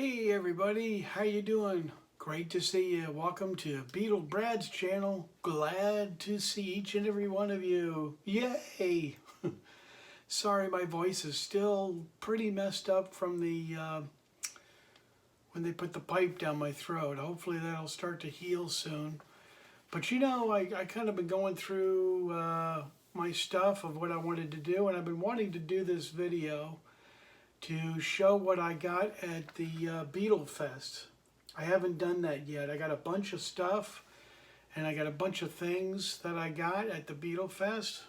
Hey everybody, how you doing? Great to see you. Welcome to Beatle Brad's channel. Glad to see each and every one of you. Yay! Sorry, my voice is still pretty messed up from the when they put the pipe down my throat. Hopefully that'll start to heal soon. But you know, I kind of been going through my stuff of what I wanted to do, and I've been wanting to do this video to show what I got at the Beatle Fest. I haven't done that yet. I got a bunch of stuff and I got a bunch of things that I got at the Beatle Fest.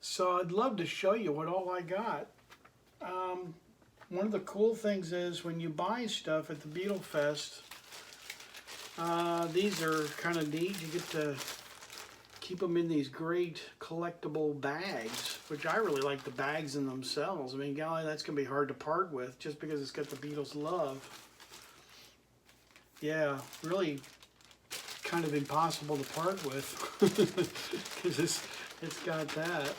So I'd love to show you what all I got. One of the cool things is when you buy stuff at the Beatle Fest, these are kind of neat. You get to keep them in these great collectible bags, which I really like the bags in themselves. I mean, golly, that's going to be hard to part with just because it's got the Beatles' love. Yeah, really kind of impossible to part with because it's got that.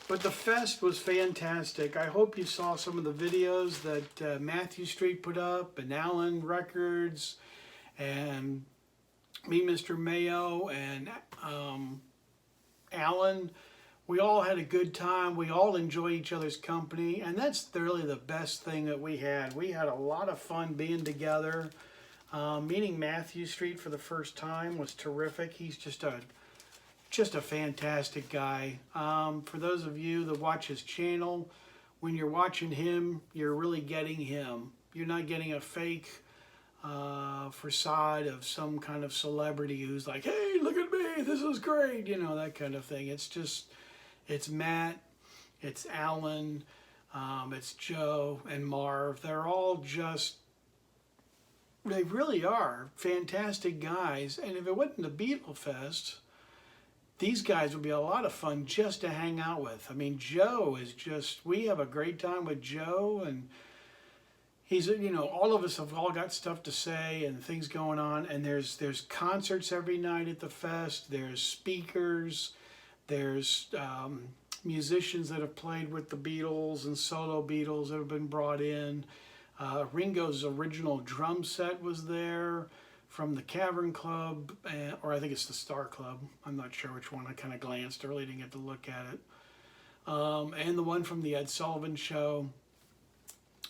But the fest was fantastic. I hope you saw some of the videos that Matthew Street put up, and Alan Records, and me, Mr. Mayo, and Alan. We all had a good time. We all enjoy each other's company, and that's really the best thing that we had. We had a lot of fun being together. Meeting Matthew Street for the first time was terrific. He's just a fantastic guy. For those of you that watch his channel, when you're watching him, you're really getting him. You're not getting a fake facade of some kind of celebrity who's like, hey, look at me, this is great, you know, that kind of thing. It's Matt, it's Alan, it's Joe and Marv. They're all they really are fantastic guys. And if it wasn't the Beatle Fest, these guys would be a lot of fun just to hang out with. I mean, Joe is we have a great time with Joe, and he's, you know, all of us have all got stuff to say and things going on, and there's concerts every night at the fest. There's speakers, there's musicians that have played with the Beatles and solo Beatles that have been brought in. Ringo's original drum set was there from the Cavern Club, or I think it's the Star Club. I'm not sure which one. I kind of glanced early, didn't get to look at it. And the one from the Ed Sullivan Show.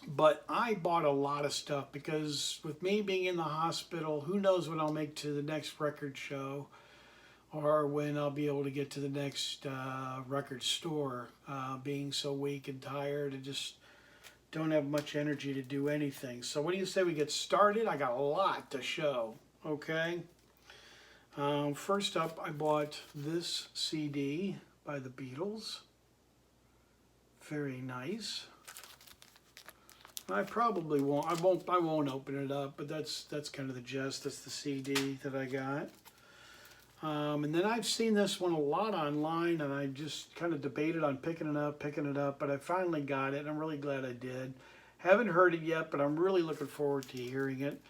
But I bought a lot of stuff because with me being in the hospital, who knows when I'll make to the next record show or when I'll be able to get to the next record store. Being so weak and tired and just don't have much energy to do anything. So what do you say we get started? I got a lot to show, okay? First up, I bought this CD by the Beatles. Very nice. I probably won't. I won't open it up, but that's kind of the gist. That's the CD that I got. And then I've seen this one a lot online, and I just kind of debated on picking it up, but I finally got it, and I'm really glad I did. Haven't heard it yet, but I'm really looking forward to hearing it.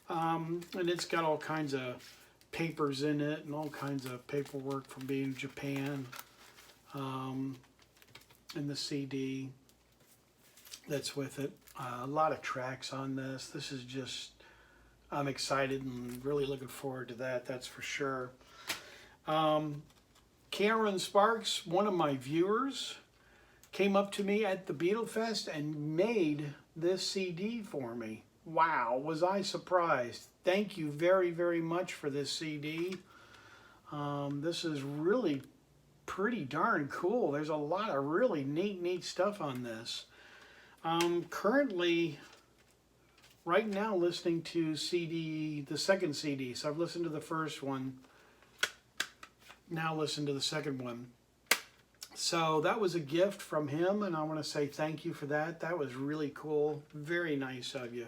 And it's got all kinds of papers in it and all kinds of paperwork from being in Japan. And the CD that's with it. A lot of tracks on this. This is just, I'm excited and really looking forward to that, that's for sure. Cameron Sparks, one of my viewers, came up to me at the Beatle Fest and made this CD for me. Wow, was I surprised. Thank you very, very much for this CD. This is really pretty darn cool. There's a lot of really neat stuff on this. Currently, right now, listening to the second CD. So I've listened to the first one. Now listen to the second one. So that was a gift from him, and I want to say thank you for that. That was really cool. Very nice of you.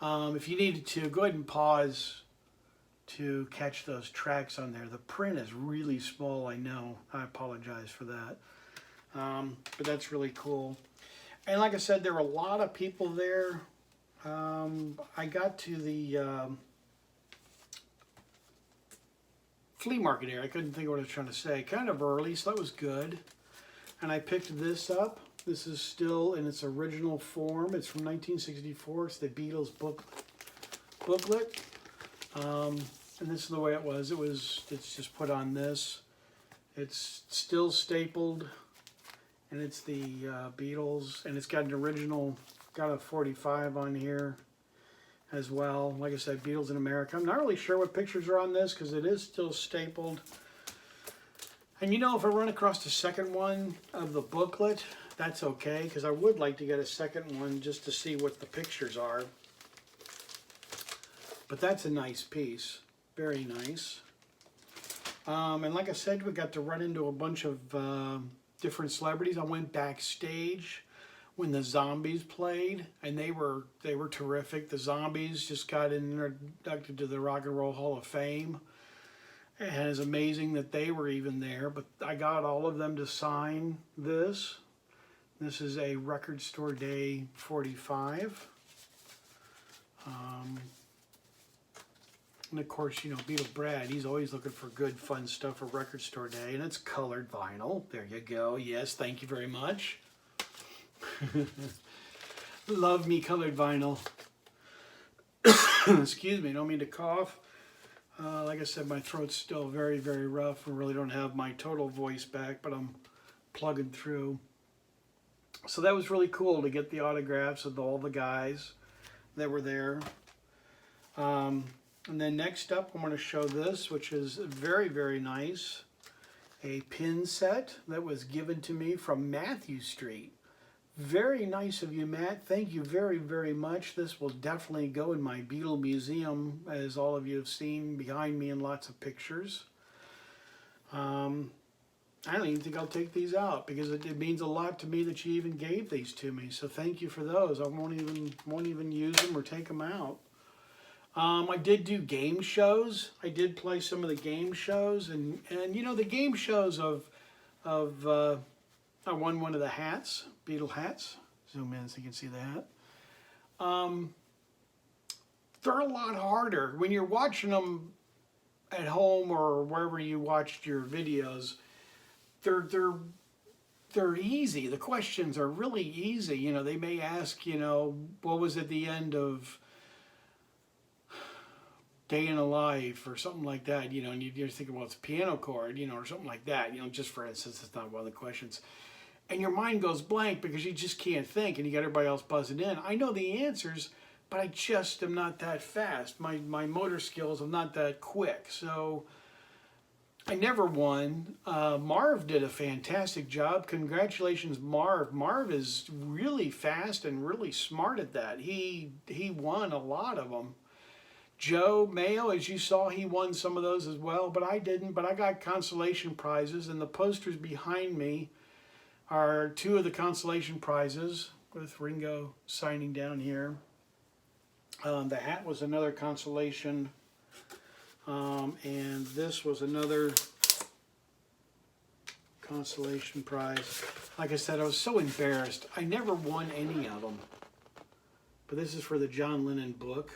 If you needed to, go ahead and pause to catch those tracks on there. The print is really small, I know. I apologize for that. But that's really cool. And like I said, there were a lot of people there. I got to the flea market area. I couldn't think of what I was trying to say. Kind of early, so that was good. And I picked this up. This is still in its original form. It's from 1964. It's the Beatles booklet. And this is the way it was. It's just put on this. It's still stapled, and it's the Beatles, and it's got an original, got a 45 on here as well. Like I said, Beatles in America. I'm not really sure what pictures are on this because it is still stapled. And you know, if I run across the second one of the booklet, that's okay, because I would like to get a second one just to see what the pictures are. But that's a nice piece. Very nice. And like I said, we got to run into a bunch of different celebrities. I went backstage when the Zombies played, and they were terrific. The Zombies just got inducted to the Rock and Roll Hall of Fame. And it's amazing that they were even there. But I got all of them to sign this. This is a Record Store Day 45. And of course, you know, Beatle Brad, he's always looking for good, fun stuff for Record Store Day. And it's colored vinyl. There you go. Yes, thank you very much. Love me colored vinyl. Excuse me, don't mean to cough. Like I said, my throat's still very, very rough. I really don't have my total voice back, but I'm plugging through. So that was really cool to get the autographs of all the guys that were there. And then next up, I'm going to show this, which is very, very nice. A pin set that was given to me from Matthew Street. Very nice of you, Matt. Thank you very, very much. This will definitely go in my Beatle museum, as all of you have seen behind me in lots of pictures. I don't even think I'll take these out because it means a lot to me that you even gave these to me. So thank you for those. I won't even use them or take them out. I did do game shows. I did play some of the game shows, and you know, the game shows I won one of the hats, Beatle hats. Zoom in so you can see that. They're a lot harder when you're watching them at home or wherever you watched your videos. They're easy. The questions are really easy. You know, they may ask, you know, what was at the end of Day in a Life or something like that, you know, and you're thinking, well, it's a piano chord, you know, or something like that, you know, just for instance. It's not one of the questions. And your mind goes blank because you just can't think, and you got everybody else buzzing in. I know the answers, but I just am not that fast. My motor skills are not that quick, so I never won. Marv did a fantastic job. Congratulations, Marv. Marv is really fast and really smart at that. He won a lot of them. Joe Mayo, as you saw, he won some of those as well, but I didn't. But I got consolation prizes, and the posters behind me are two of the consolation prizes with Ringo signing down here. The hat was another consolation, and this was another consolation prize. Like I said, I was so embarrassed. I never won any of them. But this is for the John Lennon book.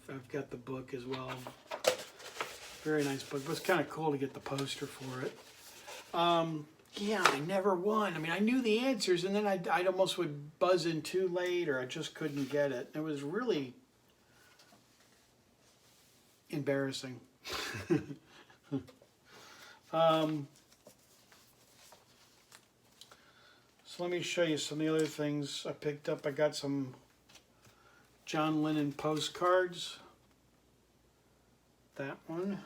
I've got the book as well. Very nice book. But it's kind of cool to get the poster for it. Yeah, I never won. I mean, I knew the answers, and then I almost would buzz in too late, or I just couldn't get it. It was really embarrassing. So let me show you some of the other things I picked up. I got some John Lennon postcards. That one.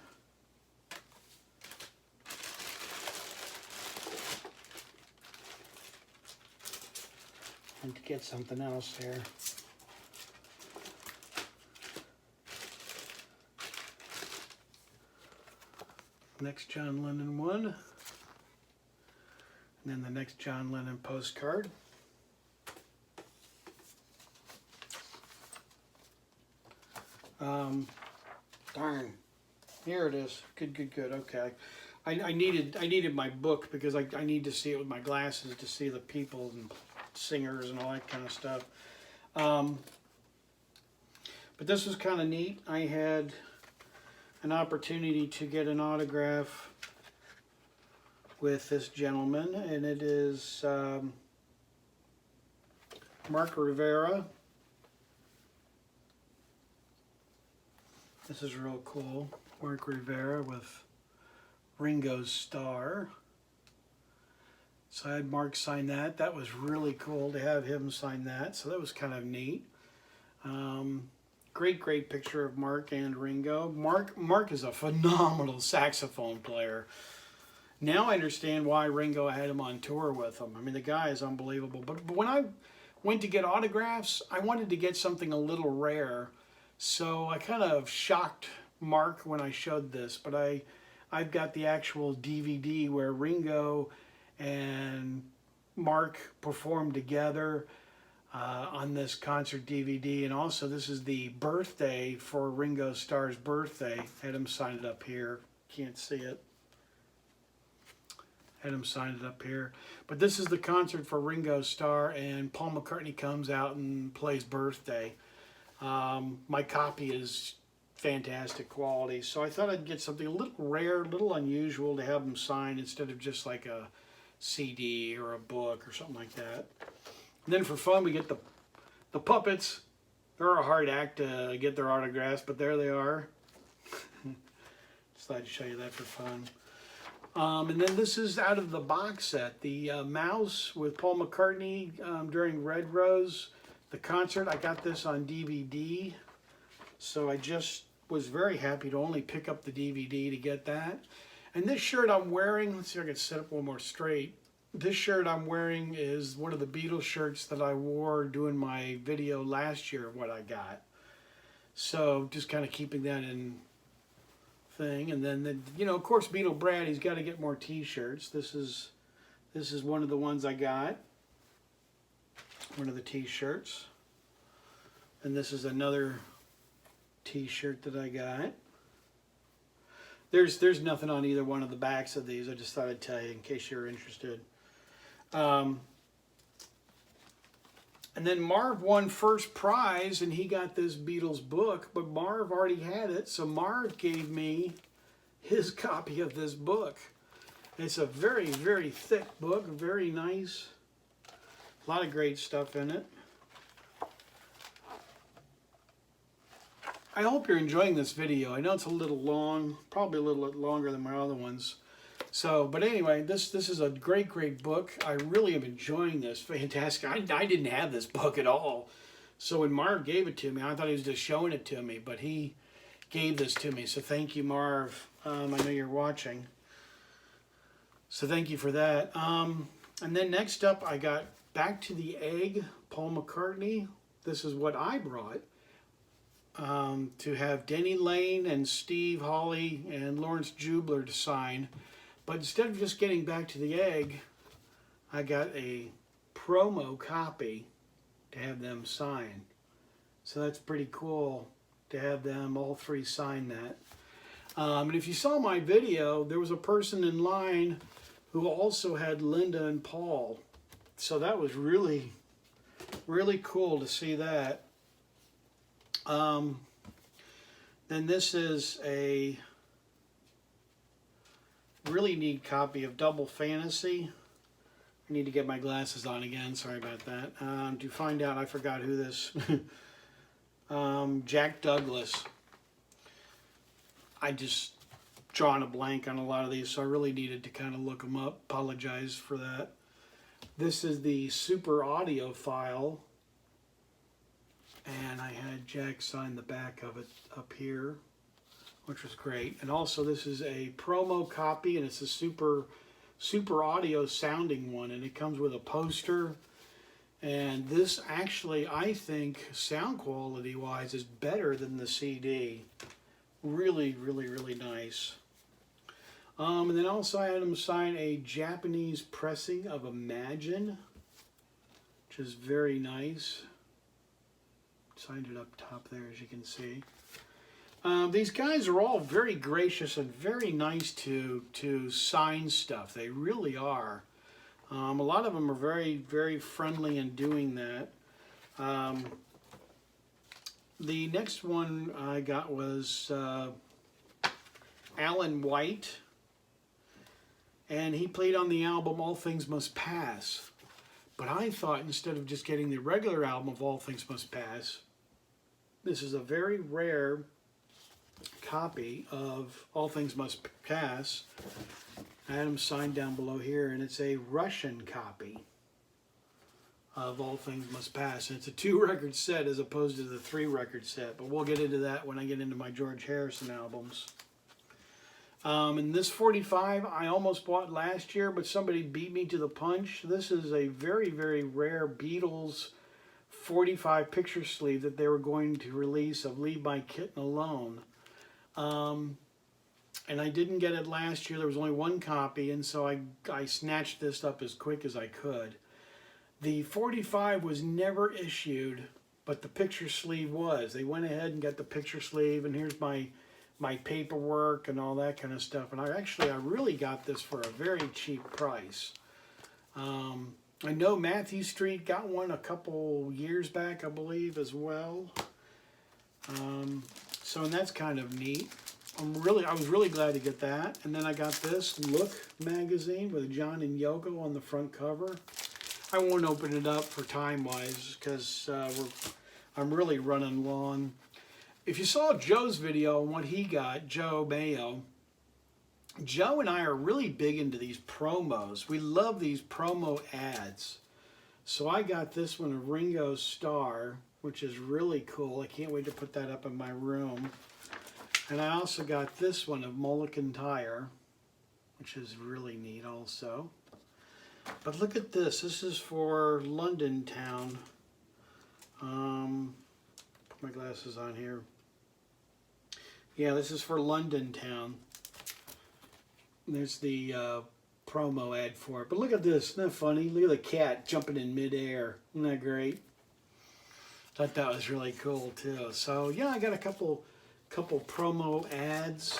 And to get something else here. Next John Lennon one. And then the next John Lennon postcard. Darn. Here it is. Good. Okay. I needed my book because I need to see it with my glasses to see the people and singers and all that kind of stuff. But this was kind of neat. I had an opportunity to get an autograph with this gentleman, and it is Mark Rivera. This is real cool. Mark Rivera with Ringo's star. So I had Mark sign that. That was really cool to have him sign that. So that was kind of neat. Great picture of Mark and Ringo. Mark is a phenomenal saxophone player. Now I understand why Ringo had him on tour with him. I mean, the guy is unbelievable. But when I went to get autographs, I wanted to get something a little rare. So I kind of shocked Mark when I showed this. But I've got the actual DVD where Ringo and Mark performed together on this concert DVD. And also this is the birthday for Ringo Starr's birthday. Had him sign it up here. Can't see it. Had him sign it up here. But this is the concert for Ringo Starr, and Paul McCartney comes out and plays Birthday. My copy is fantastic quality, so I thought I'd get something a little rare, a little unusual to have him sign instead of just like a CD or a book or something like that. And then for fun, we get the puppets. They're a hard act to get their autographs, but there they are. Just thought I'd show you that for fun. And then this is out of the box set, the Mouse with Paul McCartney during Red Rose, the concert. I got this on DVD, so I just was very happy to only pick up the DVD to get that. And this shirt I'm wearing, let's see if I can set up one more straight. This shirt I'm wearing is one of the Beatles shirts that I wore doing my video last year, what I got. So just kind of keeping that in thing. And then you know, of course, Beatle Brad, he's got to get more t-shirts. This is one of the ones I got, one of the t-shirts. And this is another t-shirt that I got. There's nothing on either one of the backs of these. I just thought I'd tell you in case you're interested. And then Marv won first prize, and he got this Beatles book, but Marv already had it, so Marv gave me his copy of this book. It's a very, very thick book, very nice. A lot of great stuff in it. I hope you're enjoying this video. I know it's a little long, probably a little longer than my other ones. So, but anyway, this is a great book. I really am enjoying this. Fantastic. I didn't have this book at all. So when Marv gave it to me, I thought he was just showing it to me, but he gave this to me. So thank you, Marv. I know you're watching. So thank you for that. And then next up, I got Back to the Egg, Paul McCartney. This is what I brought. To have Denny Lane and Steve Hawley and Lawrence Jubler to sign. But instead of just getting Back to the Egg, I got a promo copy to have them sign. So that's pretty cool to have them all three sign that. And if you saw my video, there was a person in line who also had Linda and Paul. So that was really cool to see that. Then this is a really neat copy of Double Fantasy. I need to get my glasses on again. Sorry about that. To find out, I forgot who this. Jack Douglas. I just drawn a blank on a lot of these, so I really needed to kind of look them up. Apologize for that. This is the Super Audio file. And I had Jack sign the back of it up here, which was great. And also this is a promo copy, and it's a super audio sounding one, and it comes with a poster. And this actually, I think, sound quality wise, is better than the CD. Really nice. And then also I had him sign a Japanese pressing of Imagine, which is very nice. Signed it up top there, as you can see. These guys are all very gracious and very nice to sign stuff. They really are. A lot of them are very friendly in doing that. The next one I got was Alan White, and he played on the album All Things Must Pass. But I thought instead of just getting the regular album of All Things Must Pass, this is a very rare copy of All Things Must Pass. I had them signed down below here, and it's a Russian copy of All Things Must Pass. And it's a 2-record set as opposed to the 3-record set, but we'll get into that when I get into my George Harrison albums. And this 45 I almost bought last year, but somebody beat me to the punch. This is a very, very rare Beatles 45 picture sleeve that they were going to release of Leave My Kitten Alone. And I didn't get it last year. There was only one copy, and so I snatched this up as quick as I could. The 45 was never issued, but the picture sleeve was. They went ahead and got the picture sleeve, and here's my paperwork and all that kind of stuff. And I really got this for a very cheap price. I know Matthew Street got one a couple years back, I believe, as well. And that's kind of neat. I was really glad to get that. And then I got this Look magazine with John and Yoko on the front cover. I won't open it up for time-wise because I'm really running long. If you saw Joe's video on what he got, Joe Mayo, Joe and I are really big into these promos. We love these promo ads. So I got this one of Ringo Starr, which is really cool. I can't wait to put that up in my room. And I also got this one of Mullican Tire, which is really neat also. But look at this. This is for London Town. Put my glasses on here. Yeah, this is for London Town. There's the promo ad for it. But look at this. Isn't that funny? Look at the cat jumping in midair. Isn't that great? Thought that was really cool too. So yeah, I got a couple promo ads,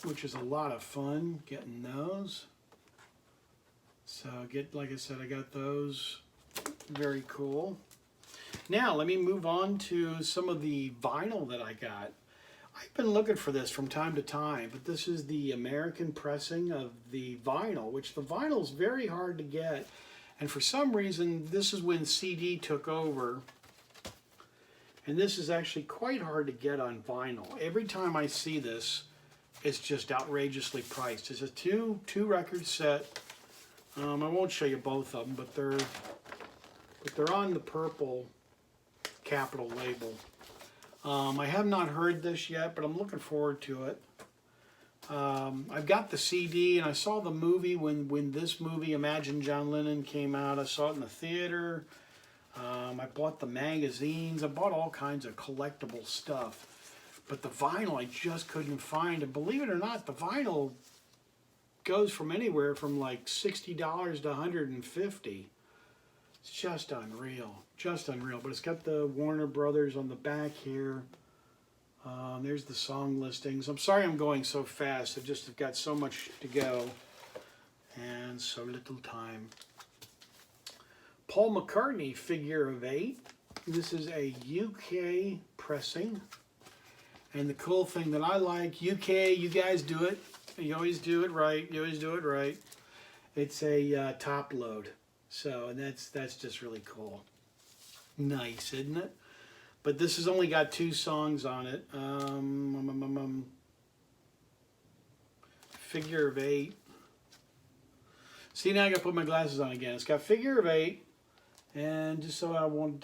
which is a lot of fun getting those. So like I said, I got those. Very cool. Now let me move on to some of the vinyl that I got. I've been looking for this from time to time, but this is the American pressing of the vinyl, which the vinyl is very hard to get. And for some reason, this is when CD took over. And this is actually quite hard to get on vinyl. Every time I see this, it's just outrageously priced. It's a two record set. I won't show you both of them, but they're on the purple Capitol label. I have not heard this yet, but I'm looking forward to it. I've got the CD, and I saw the movie when this movie, Imagine John Lennon, came out. I saw it in the theater. I bought the magazines. I bought all kinds of collectible stuff. But the vinyl I just couldn't find. And believe it or not, the vinyl goes from anywhere from like $60 to $150. It's just unreal. Just unreal. But it's got the Warner Brothers on the back here. There's the song listings. I'm sorry I'm going so fast. I've just got so much to go and so little time. Paul McCartney, Figure of 8. This is a UK pressing. And the cool thing that I like, UK, you guys do it. You always do it right. You always do it right. It's a top load. So, and that's just really cool. Nice, isn't it? But this has only got 2 songs on it. Figure of 8. See, now I got to put my glasses on again. It's got Figure of 8. And just so I want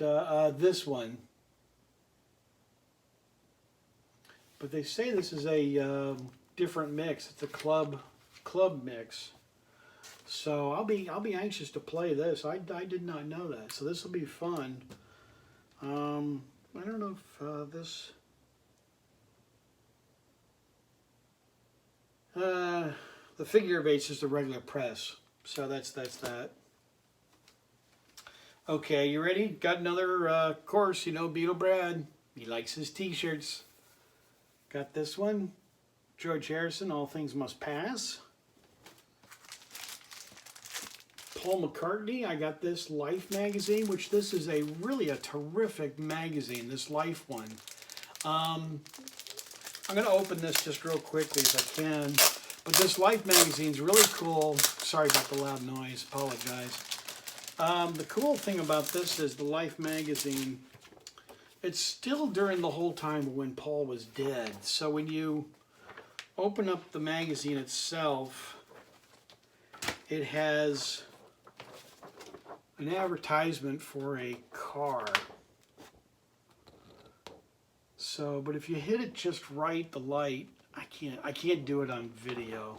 this one. But they say this is a different mix. It's a club mix. So I'll be anxious to play this. I did not know that. So this will be fun. I don't know if this. The Figure of 8 is just a regular press. So that's that. Okay, you ready? Got another course, you know, Beatle Brad. He likes his t-shirts. Got this one. George Harrison, All Things Must Pass. Paul McCartney, I got this Life magazine, which this is really a terrific magazine, this Life one. I'm going to open this just real quickly if I can. But this Life magazine's really cool. Sorry about the loud noise. Apologize. The cool thing about this is the Life magazine, it's still during the whole time when Paul was dead. So when you open up the magazine itself, it has an advertisement for a car. So, but if you hit it just right, the light, I can't do it on video.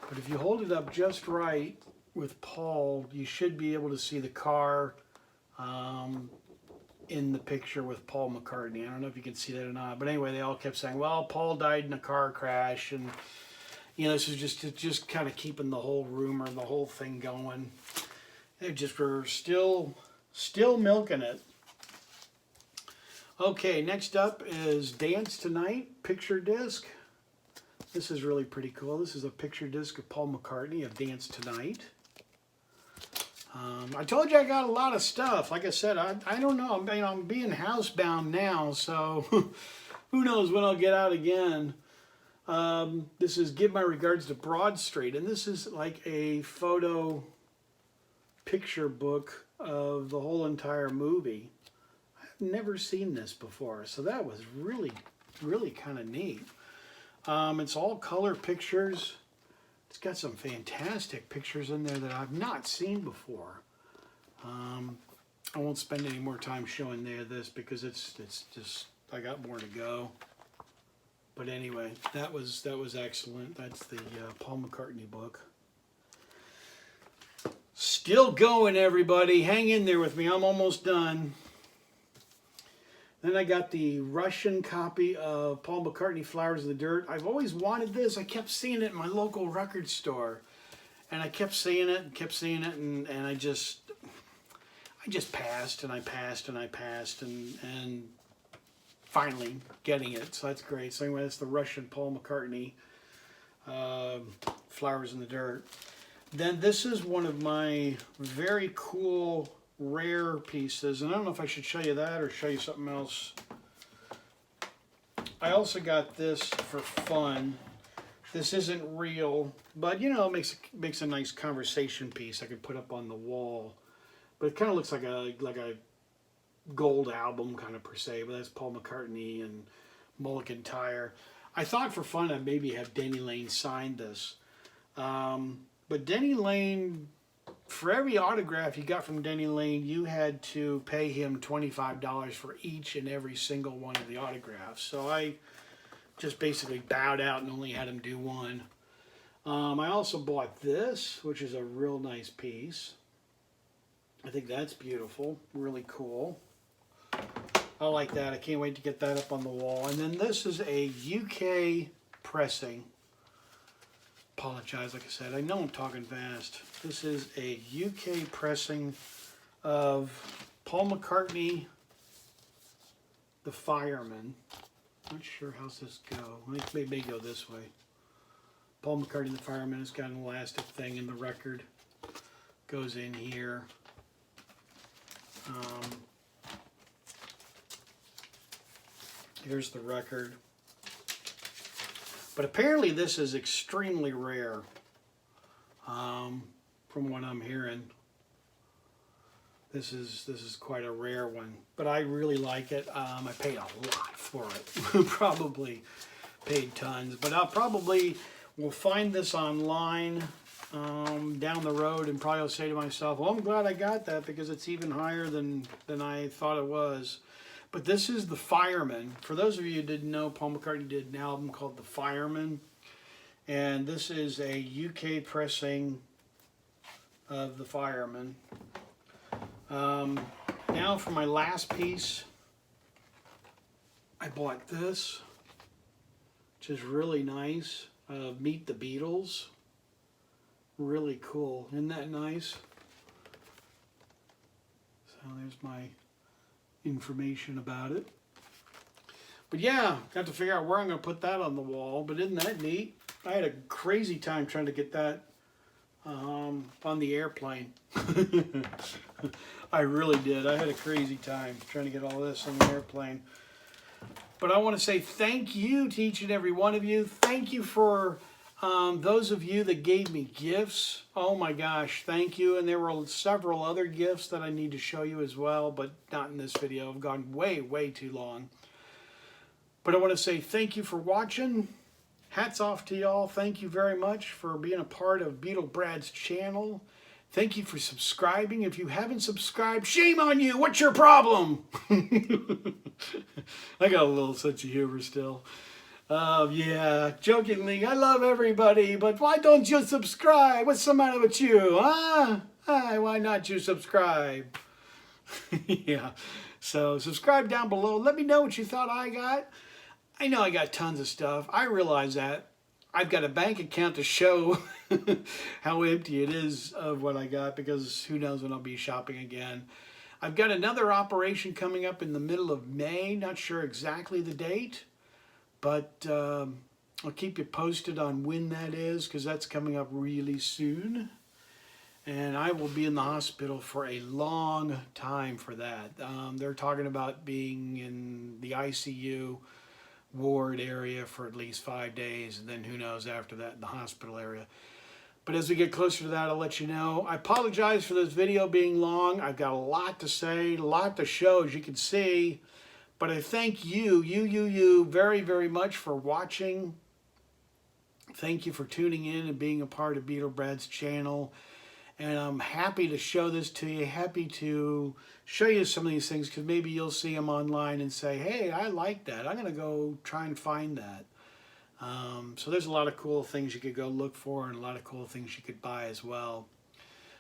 But if you hold it up just right with Paul, you should be able to see the car in the picture with Paul McCartney. I don't know if you can see that or not, but anyway, they all kept saying, well, Paul died in a car crash, and you know, this is just kind of keeping the whole rumor, the whole thing going. They just were still milking it. Okay, next up is Dance Tonight picture disc. This is really pretty cool. This is a picture disc of Paul McCartney of Dance Tonight. I told you I got a lot of stuff. Like I said, I don't know. I'm being housebound now, so who knows when I'll get out again. This is Give My Regards to Broad Street, and this is like a photo picture book of the whole entire movie. I've never seen this before, so that was really kind of neat. It's all color pictures. It's got some fantastic pictures in there that I've not seen before. I won't spend any more time showing this because it's just, I got more to go. But anyway, that was excellent. That's the Paul McCartney book. Still going, everybody. Hang in there with me. I'm almost done. Then I got the Russian copy of Paul McCartney, Flowers in the Dirt. I've always wanted this. I kept seeing it in my local record store. And I kept seeing it and I just passed and I passed and I passed and finally getting it. So that's great. So anyway, that's the Russian Paul McCartney, Flowers in the Dirt. Then this is one of my very cool rare pieces, and I don't know if I should show you that or show you something else. I also got this for fun. This isn't real, but you know, it makes a nice conversation piece I could put up on the wall. But it kind of looks like a gold album kind of per se, but that's Paul McCartney and Mulligan Tire. I thought for fun I'd maybe have Denny Lane sign this. But Denny Lane, for every autograph you got from Denny Lane, you had to pay him $25 for each and every single one of the autographs. So I just basically bowed out and only had him do one. I also bought this, which is a real nice piece. I think that's beautiful, really cool. I like that. I can't wait to get that up on the wall. And then this is a UK pressing. Apologize, like I said, I know I'm talking fast. This is a UK pressing of Paul McCartney, The Fireman. Not sure how's this go. It may go this way. Paul McCartney, The Fireman. It's got an elastic thing in the record. Goes in here. Here's the record. But apparently this is extremely rare, from what I'm hearing. This is quite a rare one, but I really like it. I paid a lot for it. Probably paid tons, but I'll probably will find this online down the road and probably will say to myself, well, I'm glad I got that because it's even higher than I thought it was. But this is The Fireman. For those of you who didn't know, Paul McCartney did an album called The Fireman. And this is a UK pressing of The Fireman. Now for my last piece, I bought this, which is really nice. Meet the Beatles. Really cool. Isn't that nice? So there's my information about it. But yeah, got to figure out where I'm going to put that on the wall. But isn't that neat? I had a crazy time trying to get that on the airplane. I really did. I had a crazy time trying to get all this on the airplane. But I want to say thank you to each and every one of you. Thank you for those of you that gave me gifts. Oh my gosh, thank you. And there were several other gifts that I need to show you as well, but not in this video. I've gone way, way too long. But I want to say thank you for watching. Hats off to y'all. Thank you very much for being a part of Beatle Brad's channel. Thank you for subscribing. If you haven't subscribed, shame on you. What's your problem? I got a little sense of humor still. Yeah, jokingly, I love everybody, but why don't you subscribe? What's the matter with you, huh? Why not you subscribe? Yeah, so subscribe down below. Let me know what you thought I got. I know I got tons of stuff. I realize that. I've got a bank account to show how empty it is of what I got, because who knows when I'll be shopping again. I've got another operation coming up in the middle of May. Not sure exactly the date, but I'll keep you posted on when that is, because that's coming up really soon. And I will be in the hospital for a long time for that. They're talking about being in the ICU ward area for at least 5 days, and then who knows after that in the hospital area. But as we get closer to that, I'll let you know. I apologize for this video being long. I've got a lot to say, a lot to show, as you can see. But I thank you very, very much for watching. Thank you for tuning in and being a part of Beatle Brad's channel. And I'm happy to show this to you, happy to show you some of these things, because maybe you'll see them online and say, hey, I like that. I'm going to go try and find that. So there's a lot of cool things you could go look for, and a lot of cool things you could buy as well.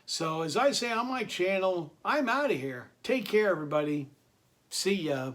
So as I say on my channel, I'm out of here. Take care, everybody. See ya.